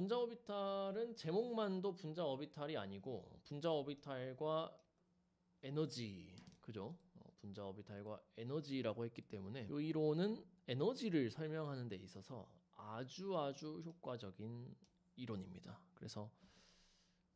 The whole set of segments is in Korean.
분자 오비탈은 제목만도 분자 오비탈이 아니고 분자 오비탈과 에너지, 그죠? 분자 오비탈과 에너지라고 했기 때문에 이 이론은 에너지를 설명하는 데 있어서 아주 효과적인 이론입니다. 그래서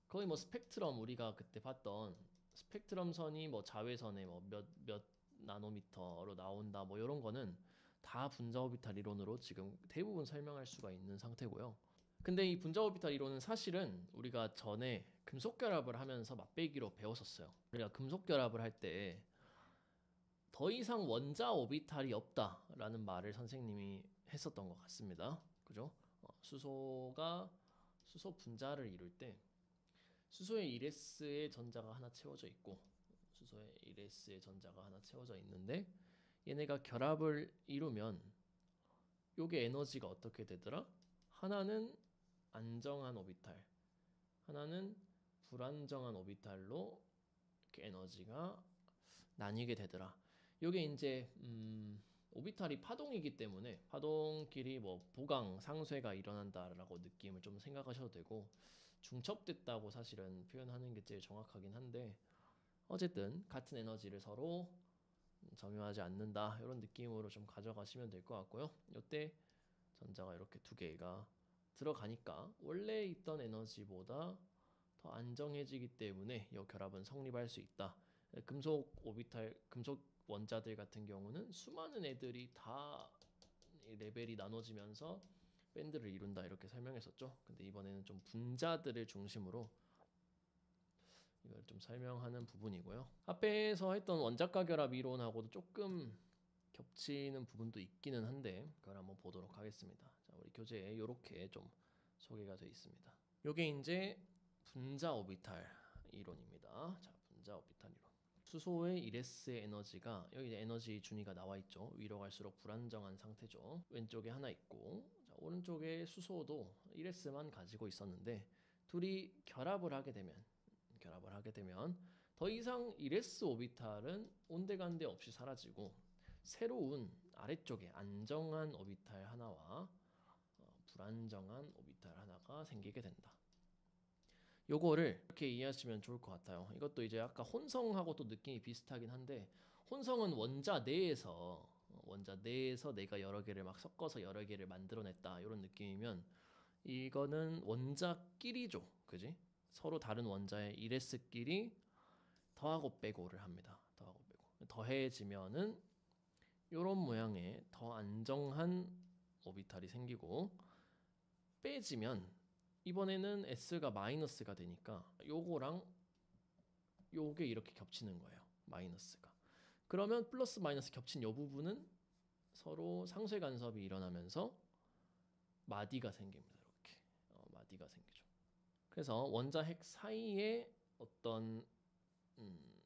거의 뭐 스펙트럼, 우리가 그때 봤던 스펙트럼 선이 뭐 자외선에 뭐 몇 나노미터로 나온다 뭐 이런 거는 다 분자 오비탈 이론으로 지금 대부분 설명할 수가 있는 상태고요. 근데 이 분자 오비탈 이론은 사실은 우리가 전에 금속 결합을 하면서 맛배기로 배웠었어요. 우리가 금속 결합을 할 때 더 이상 원자 오비탈이 없다라는 말을 선생님이 했었던 것 같습니다. 그죠? 수소 분자를 이룰 때 수소의 1s의 전자가 하나 채워져 있고 수소의 1s의 전자가 하나 채워져 있는데 얘네가 결합을 이루면 요게 에너지가 어떻게 되더라? 하나는 안정한 오비탈, 하나는 불안정한 오비탈로 이렇게 에너지가 나뉘게 되더라. 요게 이제 오비탈이 파동이기 때문에 파동끼리 뭐 보강, 상쇄가 일어난다라고 느낌을 좀 생각하셔도 되고 중첩됐다고 사실은 표현하는 게 제일 정확하긴 한데 어쨌든 같은 에너지를 서로 점유하지 않는다 이런 느낌으로 좀 가져가시면 될 것 같고요. 이때 전자가 이렇게 두 개가 들어가니까 원래 있던 에너지보다 더 안정해지기 때문에 이 결합은 성립할 수 있다. 금속 오비탈, 금속 원자들 같은 경우는 수많은 애들이 다 레벨이 나눠지면서 밴드를 이룬다 이렇게 설명했었죠. 근데 이번에는 좀 분자들을 중심으로 이걸 좀 설명하는 부분이고요. 앞에서 했던 원자과 결합 이론하고도 조금 겹치는 부분도 있기는 한데 그걸 한번 보도록 하겠습니다. 자, 우리 교재에 이렇게 좀 소개가 되어 있습니다. 요게 이제 분자 오비탈 이론입니다. 자, 분자 오비탈 이론. 수소의 1s의 에너지가 여기 이제 에너지 준위가 나와 있죠. 위로 갈수록 불안정한 상태죠. 왼쪽에 하나 있고 자, 오른쪽에 수소도 1s만 가지고 있었는데 둘이 결합을 하게 되면 더 이상 1s 오비탈은 온데간데 없이 사라지고 새로운 아래쪽에 안정한 오비탈 하나와 불안정한 오비탈 하나가 생기게 된다. 요거를 이렇게 이해하시면 좋을 것 같아요. 이것도 이제 아까 혼성하고 또 느낌이 비슷하긴 한데 혼성은 원자 내에서 내가 여러 개를 막 섞어서 여러 개를 만들어냈다 이런 느낌이면 이거는 원자끼리죠. 그지? 서로 다른 원자의 1s끼리 더하고 빼고를 합니다. 더하고 빼고. 더해지면은 이런 모양의 더 안정한 오비탈이 생기고 빼지면 이번에는 s가 마이너스가 되니까 요거랑 요게 이렇게 겹치는 거예요. 마이너스가. 그러면 플러스 마이너스 겹친 요 부분은 서로 상쇄 간섭이 일어나면서 마디가 생깁니다. 이렇게 마디가 생기죠. 그래서 원자 핵 사이에 어떤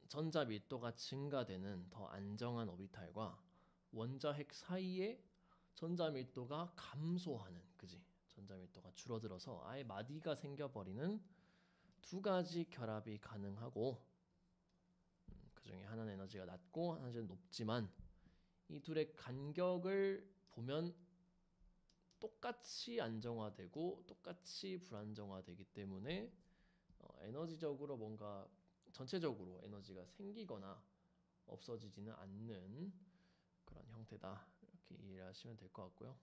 전자 밀도가 증가되는 더 안정한 오비탈과 원자 핵 사이에 전자 밀도가 감소하는, 그지? 전자 밀도가 줄어들어서 아예 마디가 생겨버리는 두 가지 결합이 가능하고 그 중에 하나는 에너지가 낮고 하나는 높지만 이 둘의 간격을 보면 똑같이 안정화되고 똑같이 불안정화되기 때문에 에너지적으로 뭔가 전체적으로 에너지가 생기거나 없어지지는 않는 그런 형태다 이렇게 이해를 하시면 될 것 같고요.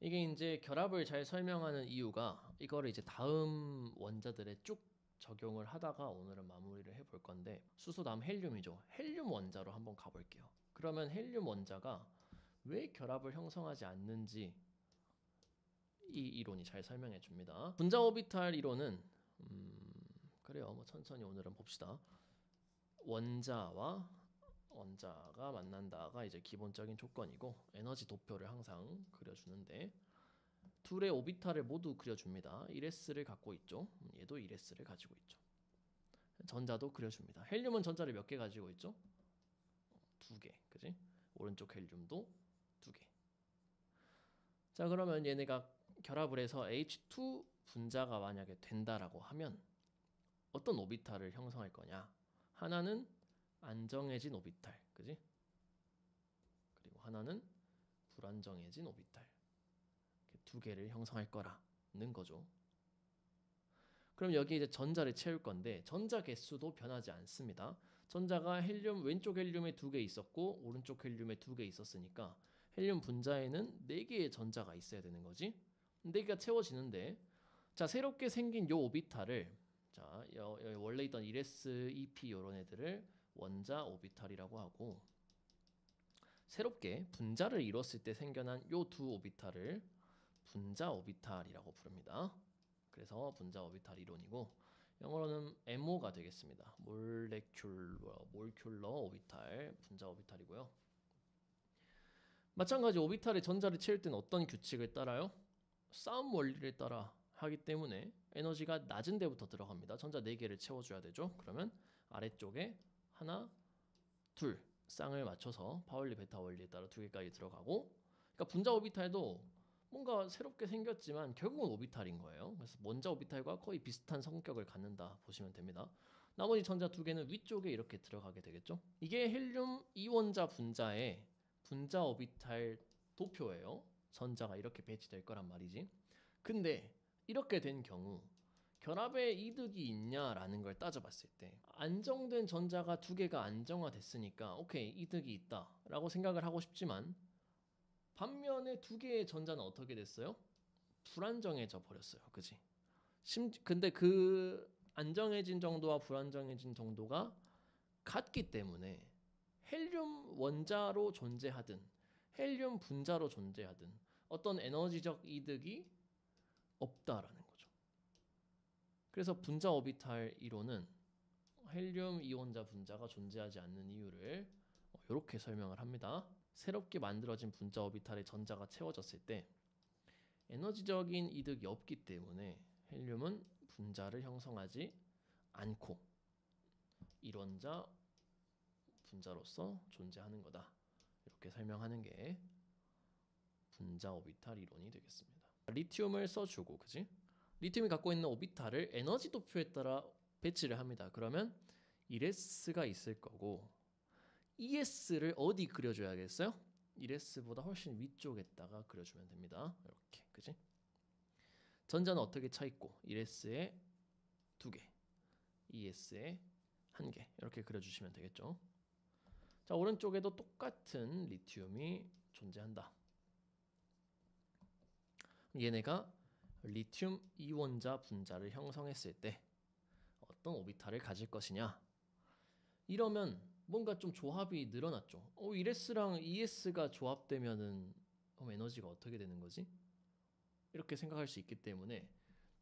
이게 이제 결합을 잘 설명하는 이유가 이거를 이제 다음 원자들에 쭉 적용을 하다가 오늘은 마무리를 해볼 건데 수소 다음 헬륨이죠. 헬륨 원자로 한번 가볼게요. 그러면 헬륨 원자가 왜 결합을 형성하지 않는지 이 이론이 잘 설명해 줍니다. 분자 오비탈 이론은 그래요. 뭐 천천히 오늘은 봅시다. 원자가 만난다가 이제 기본적인 조건이고 에너지 도표를 항상 그려주는데 둘의 오비탈을 모두 그려줍니다. 1s를 갖고 있죠. 얘도 1s를 가지고 있죠. 전자도 그려줍니다. 헬륨은 전자를 몇 개 가지고 있죠? 두 개, 그지? 오른쪽 헬륨도 두 개. 자, 그러면 얘네가 결합을 해서 H2 분자가 만약에 된다라고 하면 어떤 오비탈을 형성할 거냐? 하나는 안정해진 오비탈, 그지? 그리고 하나는 불안정해진 오비탈. 두 개를 형성할 거라는 거죠. 그럼 여기 이제 전자를 채울 건데 전자 개수도 변하지 않습니다. 전자가 헬륨 왼쪽 헬륨에 2개 있었고 오른쪽 헬륨에 2개 있었으니까 헬륨 분자에는 4개의 전자가 있어야 되는 거지. 4개가 채워지는데 자 새롭게 생긴 요 오비탈을 자 원래 있던 1s, 2p 요런 애들을 원자 오비탈이라고 하고 새롭게 분자를 이뤘을 때 생겨난 요 두 오비탈을 분자 오비탈이라고 부릅니다. 그래서 분자 오비탈 이론이고 영어로는 MO가 되겠습니다. 몰큘러 오비탈, 분자 오비탈이고요. 마찬가지 오비탈의 전자를 채울 때는 어떤 규칙을 따라요? 싸움 원리를 따라 하기 때문에 에너지가 낮은 데부터 들어갑니다. 전자 4개를 채워줘야 되죠. 그러면 아래쪽에 하나, 둘 쌍을 맞춰서 파울리 베타 원리에 따라 2개까지 들어가고 그러니까 분자 오비탈도 뭔가 새롭게 생겼지만 결국은 오비탈인 거예요. 그래서 원자 오비탈과 거의 비슷한 성격을 갖는다 보시면 됩니다. 나머지 전자 2개는 위쪽에 이렇게 들어가게 되겠죠. 이게 헬륨 이원자 분자의 분자 오비탈 도표예요. 전자가 이렇게 배치될 거란 말이지. 근데 이렇게 된 경우 결합에 이득이 있냐라는 걸 따져봤을 때 안정된 전자가 2개가 안정화됐으니까 오케이 이득이 있다라고 생각을 하고 싶지만 반면에 2개의 전자는 어떻게 됐어요? 불안정해져 버렸어요. 그지? 근데 그 안정해진 정도와 불안정해진 정도가 같기 때문에 헬륨 원자로 존재하든 헬륨 분자로 존재하든 어떤 에너지적 이득이 없다라는 거죠. 그래서 분자 오비탈 이론은 헬륨 이온자 분자가 존재하지 않는 이유를 이렇게 설명을 합니다. 새롭게 만들어진 분자 오비탈의 전자가 채워졌을 때 에너지적인 이득이 없기 때문에 헬륨은 분자를 형성하지 않고 일원자 분자로서 존재하는 거다. 이렇게 설명하는 게 분자 오비탈 이론이 되겠습니다. 리튬을 써주고 그지? 리튬이 갖고 있는 오비탈을 에너지 도표에 따라 배치를 합니다. 그러면 1s가 있을 거고 ES를 어디 그려줘야겠어요? 1s보다 훨씬 위쪽에다가 그려주면 됩니다. 이렇게 그지? 전자는 어떻게 차 있고 1s에 2개, ES에 1개 이렇게 그려주시면 되겠죠. 자 오른쪽에도 똑같은 리튬이 존재한다. 얘네가 리튬 이원자 분자를 형성했을 때 어떤 오비탈을 가질 것이냐. 이러면 뭔가 좀 조합이 늘어났죠. 1s랑 2s가 조합되면은 그럼 에너지가 어떻게 되는 거지? 이렇게 생각할 수 있기 때문에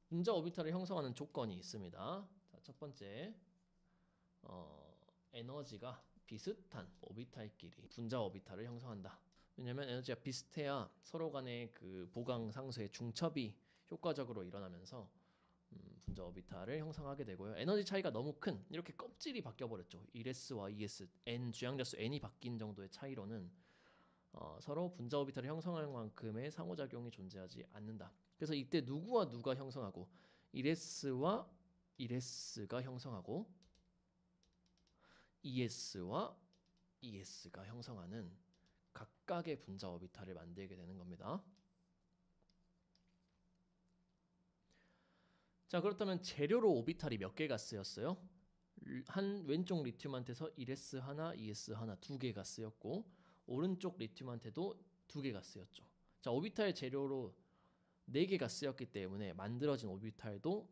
분자 오비탈을 형성하는 조건이 있습니다. 자, 첫 번째 에너지가 비슷한 오비탈끼리 분자 오비탈을 형성한다. 왜냐면 에너지가 비슷해야 서로 간의 그 보강 상수의 중첩이 효과적으로 일어나면서 분자 오비탈을 형성하게 되고요. 에너지 차이가 너무 큰 이렇게 껍질이 바뀌어 버렸죠. 1s와 2s, n 주양자수 n이 바뀐 정도의 차이로는 서로 분자 오비탈을 형성할 만큼의 상호작용이 존재하지 않는다. 그래서 이때 누구와 누가 형성하고 1s와 1s가 형성하고 2s와 2s가 형성하는 각각의 분자 오비탈을 만들게 되는 겁니다. 자 그렇다면 재료로 오비탈이 몇 개가 쓰였어요? 한 왼쪽 리튬한테서 1s 하나, 2s 하나 2개가 쓰였고 오른쪽 리튬한테도 2개가 쓰였죠. 자 오비탈 재료로 4개가 쓰였기 때문에 만들어진 오비탈도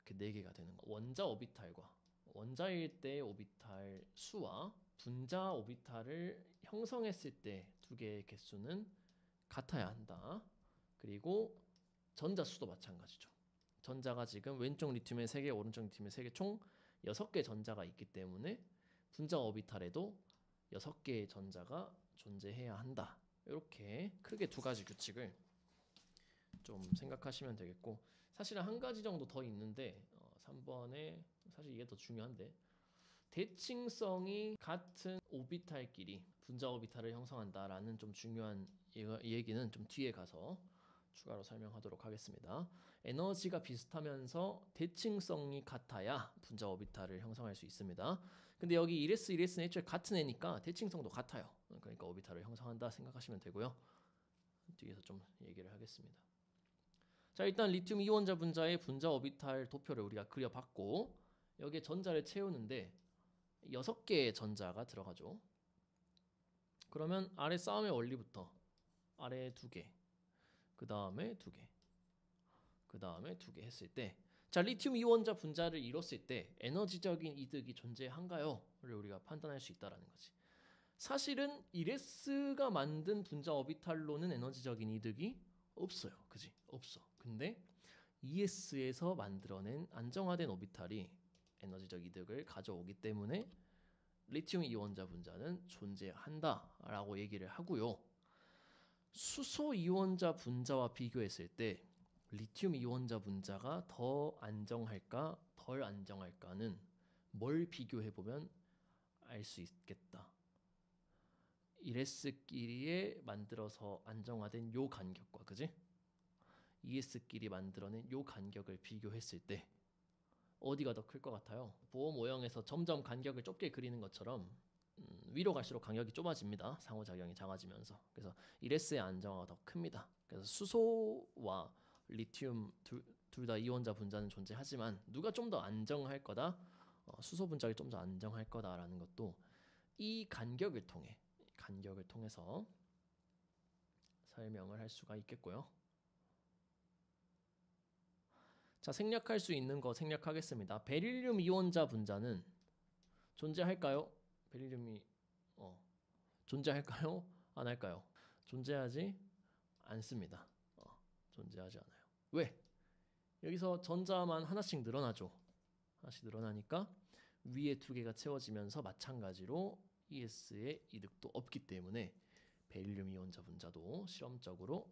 이렇게 4개가 되는 거. 원자 오비탈과 원자일 때의 오비탈 수와 분자 오비탈을 형성했을 때 2개의 개수는 같아야 한다. 그리고 전자 수도 마찬가지죠. 전자가 지금 왼쪽 리튬에 3개, 오른쪽 리튬에 3개 총 6개 전자가 있기 때문에 분자 오비탈에도 6개의 전자가 존재해야 한다. 이렇게 크게 2가지 규칙을 좀 생각하시면 되겠고 사실은 한 가지 정도 더 있는데 3번에 사실 이게 더 중요한데 대칭성이 같은 오비탈끼리 분자 오비탈을 형성한다라는 좀 중요한 얘기는 좀 뒤에 가서 추가로 설명하도록 하겠습니다. 에너지가 비슷하면서 대칭성이 같아야 분자 오비탈을 형성할 수 있습니다. 근데 여기 1s, 1s는 애초에 같은 애니까 대칭성도 같아요. 그러니까 오비탈을 형성한다 생각하시면 되고요. 뒤에서 좀 얘기를 하겠습니다. 자, 일단 리튬 이원자 분자의 분자 오비탈 도표를 우리가 그려봤고 여기에 전자를 채우는데 6개의 전자가 들어가죠. 그러면 아래 싸움의 원리부터 아래 2개, 그 다음에 2개, 그 다음에 2개 했을 때, 자, 리튬 이원자 분자를 이뤘을 때 에너지적인 이득이 존재한가요?를 우리가 판단할 수 있다라는 거지. 사실은 이레스가 만든 분자 오비탈로는 에너지적인 이득이 없어요. 그지? 없어. 근데 ES에서 만들어낸 안정화된 오비탈이 에너지적 이득을 가져오기 때문에 리튬 이원자 분자는 존재한다라고 얘기를 하고요. 수소 이원자 분자와 비교했을 때 리튬 이원자 분자가 더 안정할까 덜 안정할까는 뭘 비교해 보면 알 수 있겠다. ES끼리에 만들어서 안정화된 요 간격과, 그지? ES끼리 만들어낸 요 간격을 비교했을 때 어디가 더 클 것 같아요? 보호 모형에서 점점 간격을 좁게 그리는 것처럼 위로 갈수록 간격이 좁아집니다. 상호작용이 작아지면서. 그래서 ES의 안정화가 더 큽니다. 그래서 수소와 리튬 둘 다 이원자 분자는 존재하지만 누가 좀 더 안정할 거다? 수소 분자가 좀 더 안정할 거다라는 것도 이 간격을 통해서 설명을 할 수가 있겠고요. 자, 생략할 수 있는 거 생략하겠습니다. 베릴륨 이원자 분자는 존재할까요? 베릴륨이 존재할까요? 안 할까요? 존재하지 않습니다. 존재하지 않아요. 왜? 여기서 전자만 하나씩 늘어나죠. 하나씩 늘어나니까 위에 2개가 채워지면서 마찬가지로 ES의 이득도 없기 때문에 베릴륨 이원자 분자도 실험적으로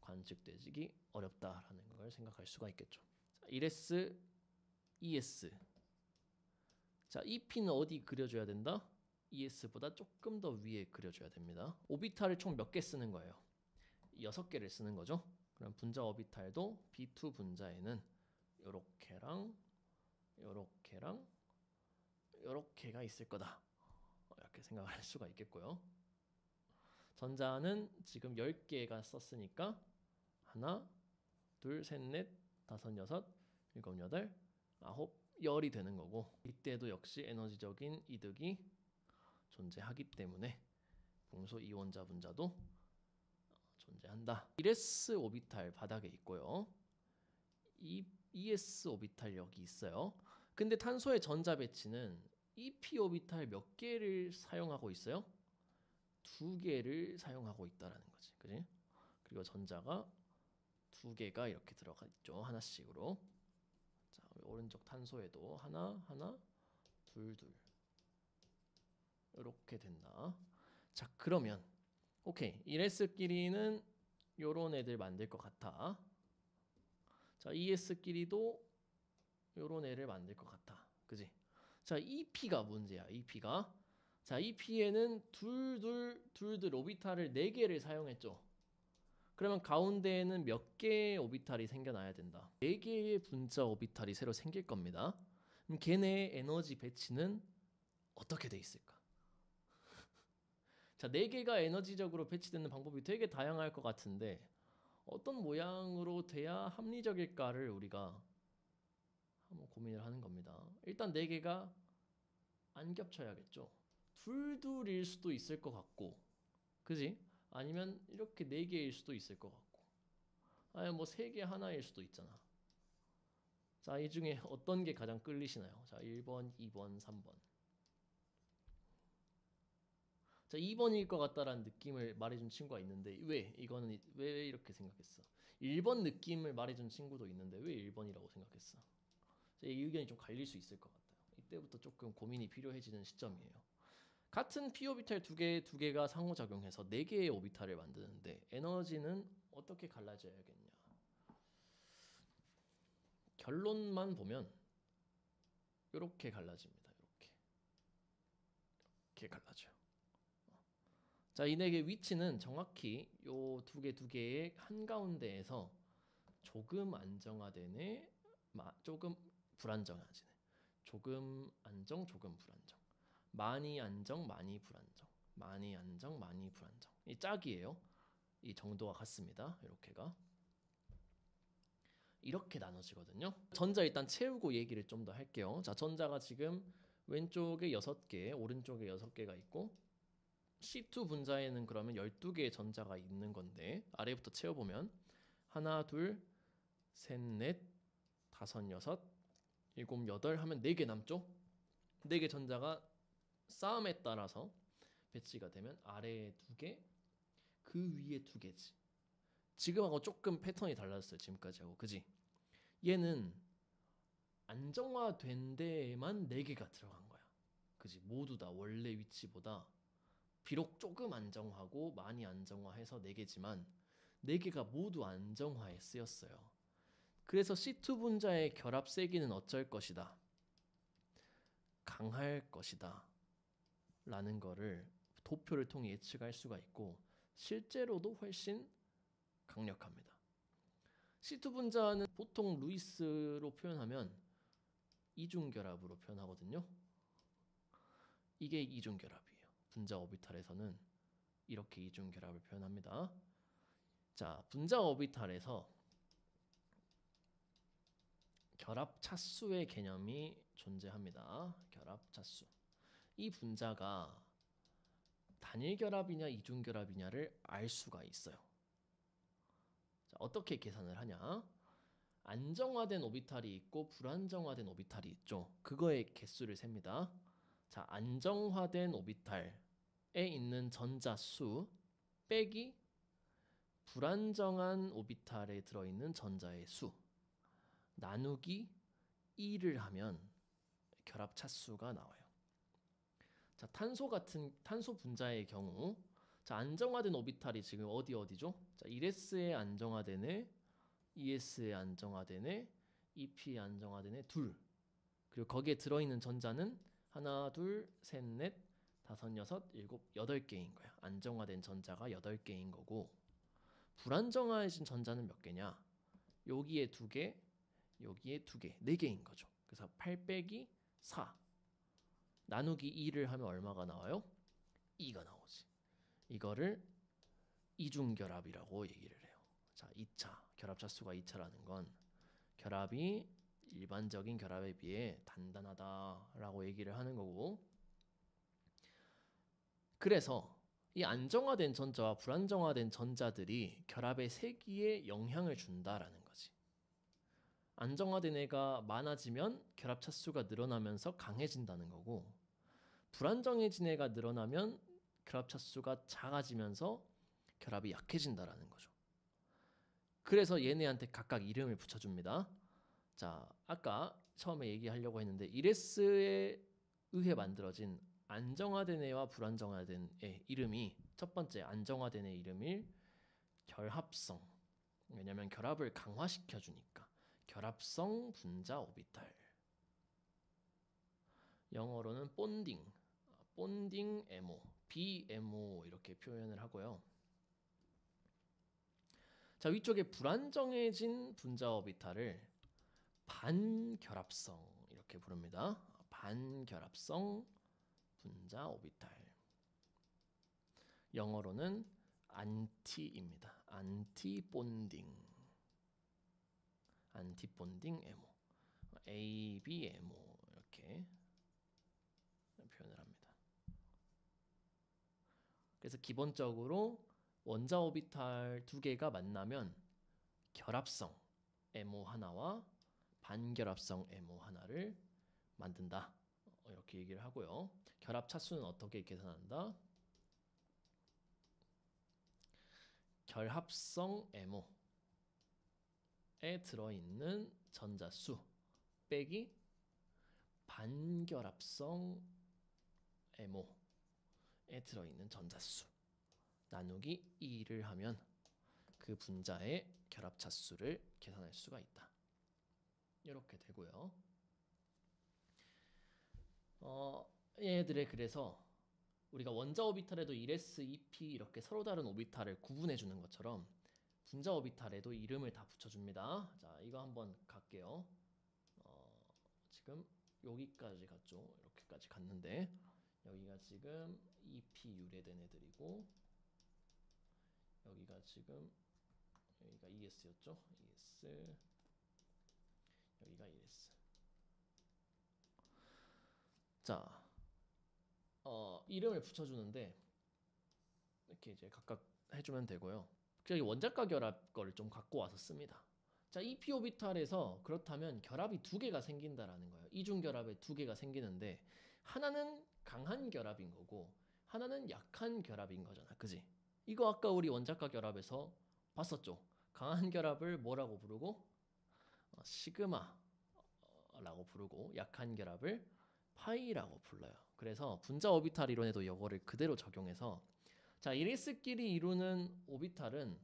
관측되기 어렵다라는 걸 생각할 수가 있겠죠. 자, ES, ES. 자, EP는 어디 그려줘야 된다? ES보다 조금 더 위에 그려줘야 됩니다. 오비탈을 총 몇 개 쓰는 거예요? 6개를 쓰는 거죠. 그럼 분자 오비탈도 B2 분자에는 요렇게랑 요렇게랑 요렇게가 있을 거다. 이렇게 생각을 할 수가 있겠고요. 전자는 지금 10개가 썼으니까 하나, 둘, 셋, 넷, 다섯, 여섯, 일곱, 여덟, 아홉, 열이 되는 거고, 이때도 역시 에너지적인 이득이 존재하기 때문에 풍소 이원자 분자도 존재한다. ES 오비탈 바닥에 있고요. ES 오비탈 여기 있어요. 근데 탄소의 전자 배치는 EP 오비탈 몇 개를 사용하고 있어요? 2개를 사용하고 있다라는 거지. 그지? 그리고 전자가 2개가 이렇게 들어가 있죠. 하나씩으로. 자, 오른쪽 탄소에도 하나, 하나, 둘, 둘. 이렇게 된다. 자, 그러면 오케이. ES끼리는 요런 애들 만들 것 같아. 자, ES끼리도 요런 애를 만들 것 같아. 그지? 자, EP가 문제야. EP가. 자, EP에는 둘 오비탈을 4개를 사용했죠. 그러면 가운데에는 몇 개의 오비탈이 생겨나야 된다. 4개의 분자 오비탈이 새로 생길 겁니다. 그럼 걔네의 에너지 배치는 어떻게 돼 있을까? 자, 4개가 에너지적으로 배치되는 방법이 되게 다양할 것 같은데 어떤 모양으로 돼야 합리적일까를 우리가 한번 고민을 하는 겁니다. 일단 4개가 안 겹쳐야겠죠. 둘일 수도 있을 것 같고, 그지? 아니면 이렇게 4개일 수도 있을 것 같고, 아니면 뭐 3개 하나일 수도 있잖아. 자, 이 중에 어떤 게 가장 끌리시나요? 자, 1번, 2번, 3번. 자, 2번일 것 같다라는 느낌을 말해준 친구가 있는데 왜 이렇게 생각했어? 1번 느낌을 말해준 친구도 있는데 왜 1번이라고 생각했어? 자, 이 의견이 좀 갈릴 수 있을 것 같아요. 이때부터 조금 고민이 필요해지는 시점이에요. 같은 p 오비탈 두 개가 상호작용해서 4개의 오비탈을 만드는데 에너지는 어떻게 갈라져야겠냐? 결론만 보면 이렇게 갈라집니다. 이렇게 갈라져요. 자, 이 4개의 위치는 정확히 요 두 개의 한가운데에서 조금 안정화되네, 조금 불안정해지네. 조금 안정, 조금 불안정. 많이 안정, 많이 불안정. 많이 안정, 많이 불안정. 이 짝이에요. 이 정도가 같습니다. 이렇게가. 이렇게 나눠지거든요. 전자 일단 채우고 얘기를 좀 더 할게요. 자, 전자가 지금 왼쪽에 6개, 오른쪽에 6개가 있고 C2 분자에는 그러면 12개의 전자가 있는 건데 아래부터 채워보면 하나, 둘, 셋, 넷, 다섯, 여섯, 일곱, 여덟 하면 4개 남죠? 4개 전자가 싸움에 따라서 배치가 되면 아래에 2개, 그 위에 2개지. 지금하고 조금 패턴이 달라졌어요. 지금까지하고. 그지? 얘는 안정화된 데에만 4개가 들어간 거야. 그지? 모두 다 원래 위치보다 비록 조금 안정화하고 많이 안정화해서 4개지만 4개가 모두 안정화에 쓰였어요. 그래서 C2 분자의 결합 세기는 어쩔 것이다. 강할 것이다. 라는 거를 도표를 통해 예측할 수가 있고 실제로도 훨씬 강력합니다. C2 분자는 보통 루이스로 표현하면 이중결합으로 표현하거든요. 이게 이중결합이에요. 분자 오비탈에서는 이렇게 이중결합을 표현합니다. 자, 분자 오비탈에서 결합 차수의 개념이 존재합니다. 결합 차수. 이 분자가 단일 결합이냐 이중 결합이냐를 알 수가 있어요. 자, 어떻게 계산을 하냐? 안정화된 오비탈이 있고 불안정화된 오비탈이 있죠. 그거의 개수를 셉니다. 자, 안정화된 오비탈에 있는 전자 수 빼기 불안정한 오비탈에 들어있는 전자의 수 나누기 2를 하면 결합 차수가 나와요. 자, 탄소 분자의 경우 자, 안정화된 오비탈이 지금 어디죠? 자, 1s에 안정화된 애, 2s에 안정화된 애, 2p에 안정화된 애 둘. 그리고 거기에 들어있는 전자는 하나, 둘, 셋, 넷, 다섯, 여섯, 일곱, 8개인 거야. 안정화된 전자가 8개인 거고 불안정화해진 전자는 몇 개냐? 여기에 2개, 여기에 2개, 4개인 거죠. 그래서 8 빼기 4 나누기 2를 하면 얼마가 나와요? 2가 나오지. 이거를 이중결합이라고 얘기를 해요. 자, 2차 결합 차수가 2차라는 건 결합이 일반적인 결합에 비해 단단하다라고 얘기를 하는 거고 그래서 이 안정화된 전자와 불안정화된 전자들이 결합의 세기에 영향을 준다라는 거지. 안정화된 애가 많아지면 결합 차수가 늘어나면서 강해진다는 거고 불안정해진 애가 늘어나면 결합 차수가 작아지면서 결합이 약해진다라는 거죠. 그래서 얘네한테 각각 이름을 붙여줍니다. 자, 아까 처음에 얘기하려고 했는데 1S에 의해 만들어진 안정화된 애와 불안정화된 애 이름이 첫 번째 안정화된 애 이름이 결합성. 왜냐면 결합을 강화시켜 주니까. 결합성 분자 오비탈. 영어로는 본딩 MO, BMO 이렇게 표현을 하고요. 자, 위쪽에 불안정해진 분자 오비탈을 반결합성 이렇게 부릅니다. 반결합성 분자 오비탈. 영어로는 안티입니다. 안티본딩 MO, ABMO 이렇게 표현을 합니다. 그래서 기본적으로 원자 오비탈 2개가 만나면 결합성 MO 하나와 반결합성 MO 하나를 만든다. 이렇게 얘기를 하고요. 결합 차수는 어떻게 계산한다? 결합성 MO에 들어있는 전자 수 빼기 반결합성 MO에 들어있는 전자 수 나누기 2를 하면 그 분자의 결합 차수를 계산할 수가 있다. 이렇게 되고요. 얘들의 그래서 우리가 원자 오비탈에도 1s, 2p 이렇게 서로 다른 오비탈을 구분해 주는 것처럼 분자 오비탈에도 이름을 다 붙여줍니다. 자, 이거 한번 갈게요. 지금 여기까지 갔죠. 이렇게까지 갔는데 여기가 지금 2p 유래된 애들이고 여기가 지금 여기가 ES였죠. ES 자, 이름을 붙여주는데 이렇게 이제 각각 해주면 되고요. 그냥 원자과 결합 거를 좀 갖고 와서 씁니다. 자, 이 p 오비탈에서 그렇다면 결합이 두 개가 생긴다라는 거예요. 이중 결합에 두 개가 생기는데 하나는 강한 결합인 거고 하나는 약한 결합인 거잖아, 그지? 이거 아까 우리 원자과 결합에서 봤었죠. 강한 결합을 뭐라고 부르고 시그마라고 부르고 약한 결합을 파이라고 불러요. 그래서 분자 오비탈 이론에도 이거를 그대로 적용해서 자, 이리스끼리 이루는 오비탈은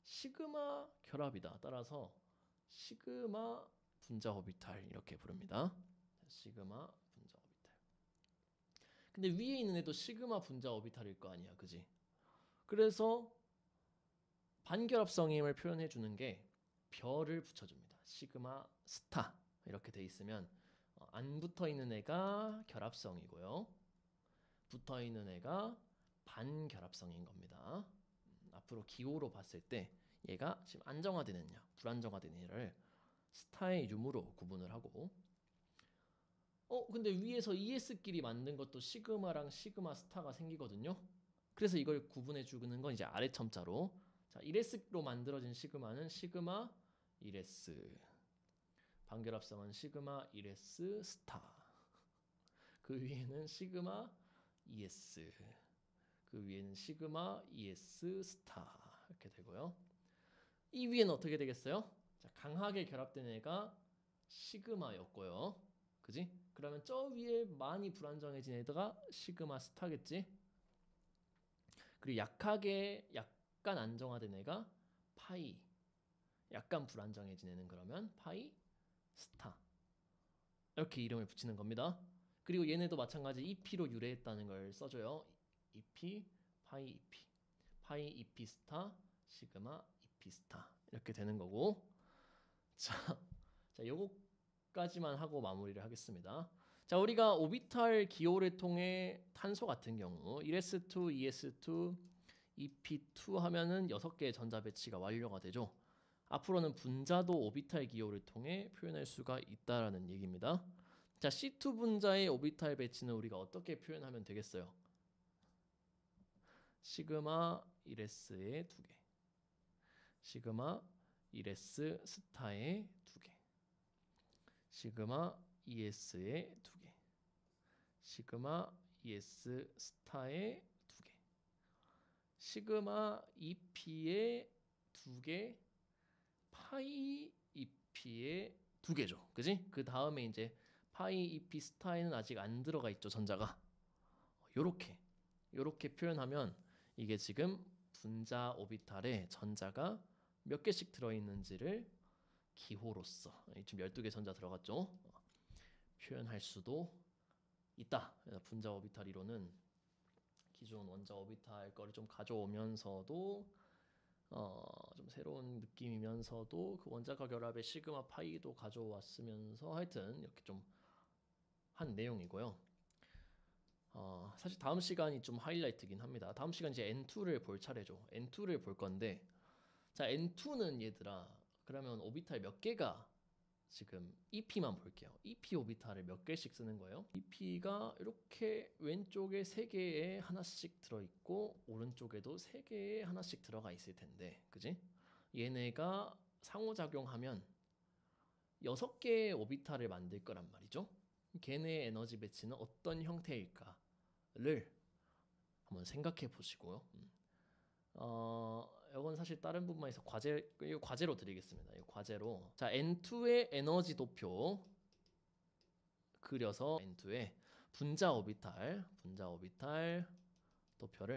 시그마 결합이다. 따라서 시그마 분자 오비탈 이렇게 부릅니다. 시그마 분자 오비탈. 근데 위에 있는 애도 시그마 분자 오비탈일 거 아니야, 그지? 그래서 반결합성임을 표현해 주는 게 별을 붙여줍니다. 시그마 스타 이렇게 돼 있으면 안 붙어 있는 애가 결합성이고요. 붙어 있는 애가 반결합성인 겁니다. 앞으로 기호로 봤을 때 얘가 지금 안정화된 애냐 불안정화된 애를 스타의 유무로 구분을 하고 근데 위에서 ES끼리 만든 것도 시그마랑 시그마 스타가 생기거든요. 그래서 이걸 구분해 주는 건 이제 아래 첨자로 자, 1S로 만들어진 시그마는 시그마 1S 반결합성은 시그마 1S 스타 그 위에는 시그마 2S 그 위에는 시그마 ES 스타 이렇게 되고요. 이 위에는 어떻게 되겠어요? 자, 강하게 결합된 애가 시그마였고요. 그지? 그러면 저 위에 많이 불안정해진 애가 시그마 스타겠지? 그리고 약간 안정화된 애가 파이. 약간 불안정해진 애는 그러면 파이 스타. 이렇게 이름을 붙이는 겁니다. 그리고 얘네도 마찬가지 EP로 유래했다는 걸 써줘요. EP, 파이 EP. 파이 EP 스타, 시그마 EP 스타. 이렇게 되는 거고. 자, 요거까지만 하고 마무리를 하겠습니다. 자, 우리가 오비탈 기호를 통해 탄소 같은 경우 1s2, 2s2, EP2 하면은 6개의 전자 배치가 완료가 되죠. 앞으로는 분자도 오비탈 기호를 통해 표현할 수가 있다라는 얘기입니다. 자, C2 분자의 오비탈 배치는 우리가 어떻게 표현하면 되겠어요? 시그마 1s의 2개, 시그마 1s 스타의 2개, 시그마 2s의 2개, 시그마 2s 스타의 2개, 시그마 EP의 2개, 파이 EP의 2개죠. 그지? 그 다음에 이제 파이 EP 스타에는 아직 안 들어가 있죠, 전자가. 요렇게 표현하면 이게 지금 분자 오비탈에 전자가 몇 개씩 들어있는지를 기호로서 지금 12개 전자 들어갔죠. 표현할 수도 있다. 분자 오비탈 이론은 기존 원자 오비탈 거를 좀 가져오면서도 좀 새로운 느낌이면서도 그 원자과 결합의 시그마 파이도 가져왔으면서 하여튼 이렇게 좀 한 내용이고요. 사실 다음 시간이 좀 하이라이트긴 합니다. 다음 시간 이제 N2를 볼 차례죠. N2를 볼 건데 자, N2는 얘들아 그러면 오비탈 몇 개가 지금 EP만 볼게요. EP 오비탈을 몇 개씩 쓰는 거예요? EP가 이렇게 왼쪽에 3개에 하나씩 들어있고 오른쪽에도 3개에 하나씩 들어가 있을 텐데 그지? 얘네가 상호작용하면 6개의 오비탈을 만들 거란 말이죠. 걔네의 에너지 배치는 어떤 형태일까를 한번 생각해 보시고요. 이건 사실 다른 부분에서 과제로 드리겠습니다. 이 과제로 자 N2의 에너지 도표 그려서 N2의 분자 오비탈 도표를